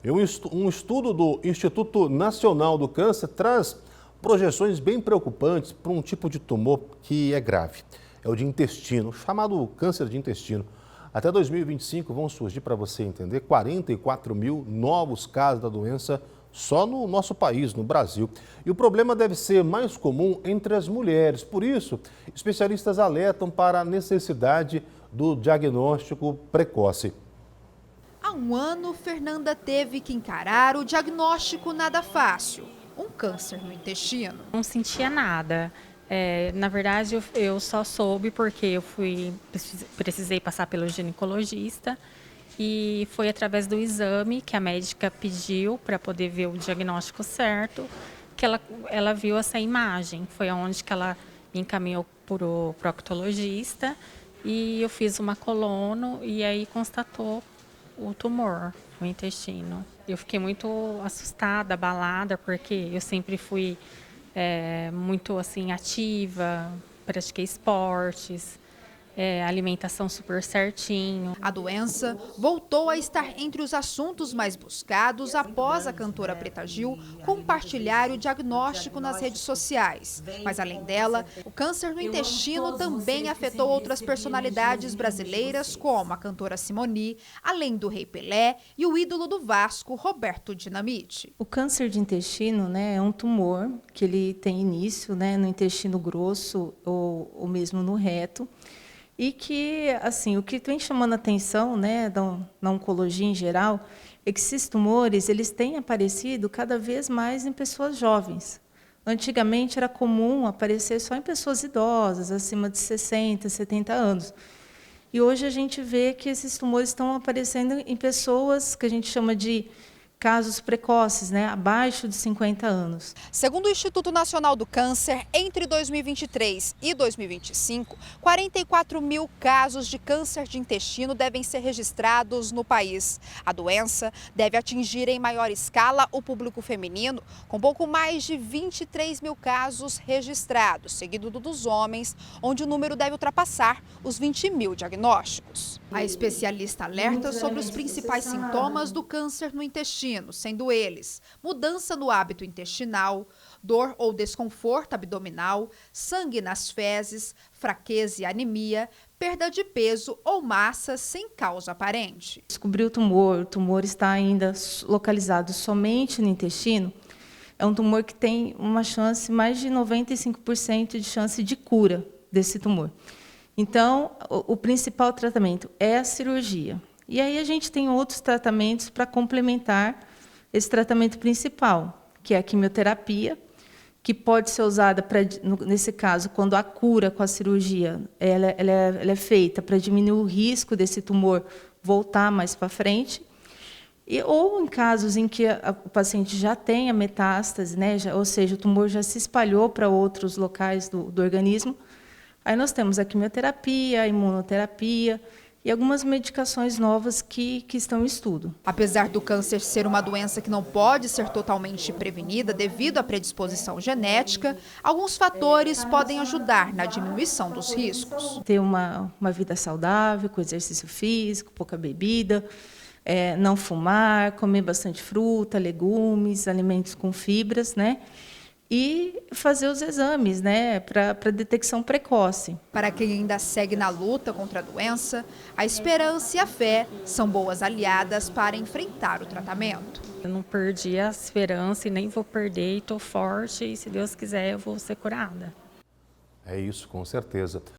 Um estudo do Instituto Nacional do Câncer traz projeções bem preocupantes para um tipo de tumor que é grave. É o de intestino, chamado câncer de intestino. Até 2025 vão surgir, para você entender, 44 mil novos casos da doença só no nosso país, no Brasil. E o problema deve ser mais comum entre as mulheres. Por isso, especialistas alertam para a necessidade do diagnóstico precoce. Há um ano, Fernanda teve que encarar o diagnóstico nada fácil, um câncer no intestino. Não sentia nada. Na verdade, eu só soube porque precisei passar pelo ginecologista e foi através do exame que a médica pediu para poder ver o diagnóstico certo, que ela viu essa imagem. Foi onde que ela me encaminhou para o proctologista e eu fiz uma colono e aí constatou o tumor no intestino. Eu fiquei muito assustada, abalada, porque eu sempre fui muito assim ativa, pratiquei esportes, alimentação super certinho. A doença voltou a estar entre os assuntos mais buscados após a cantora Preta Gil compartilhar o diagnóstico nas redes sociais. Mas além dela, o câncer no intestino também afetou outras personalidades brasileiras, como a cantora Simone, além do Rei Pelé e o ídolo do Vasco, Roberto Dinamite. O câncer de intestino, é um tumor que ele tem início, no intestino grosso ou mesmo no reto. E que, assim, o que vem chamando a atenção, na oncologia em geral, é que esses tumores eles têm aparecido cada vez mais em pessoas jovens. Antigamente era comum aparecer só em pessoas idosas, acima de 60, 70 anos. E hoje a gente vê que esses tumores estão aparecendo em pessoas que a gente chama de casos precoces, abaixo de 50 anos. Segundo o Instituto Nacional do Câncer, entre 2023 e 2025, 44 mil casos de câncer de intestino devem ser registrados no país. A doença deve atingir em maior escala o público feminino, com pouco mais de 23 mil casos registrados, seguido dos homens, onde o número deve ultrapassar os 20 mil diagnósticos. A especialista alerta sobre os principais sintomas do câncer no intestino, sendo eles mudança no hábito intestinal, dor ou desconforto abdominal, sangue nas fezes, fraqueza e anemia, perda de peso ou massa sem causa aparente. Descobrir o tumor está ainda localizado somente no intestino, é um tumor que tem uma chance, mais de 95% de chance de cura desse tumor. Então, o principal tratamento é a cirurgia. E aí a gente tem outros tratamentos para complementar esse tratamento principal, que é a quimioterapia, que pode ser usada, nesse caso, quando a cura com a cirurgia ela é feita para diminuir o risco desse tumor voltar mais para frente, ou em casos em que o paciente já tem a metástase, ou seja, o tumor já se espalhou para outros locais do organismo. Aí nós temos a quimioterapia, a imunoterapia e algumas medicações novas que estão em estudo. Apesar do câncer ser uma doença que não pode ser totalmente prevenida devido à predisposição genética, alguns fatores podem ajudar na diminuição dos riscos. Ter uma vida saudável, com exercício físico, pouca bebida, não fumar, comer bastante fruta, legumes, alimentos com fibras, e fazer os exames, para detecção precoce. Para quem ainda segue na luta contra a doença, a esperança e a fé são boas aliadas para enfrentar o tratamento. Eu não perdi a esperança e nem vou perder, e estou forte e se Deus quiser eu vou ser curada. É isso, com certeza.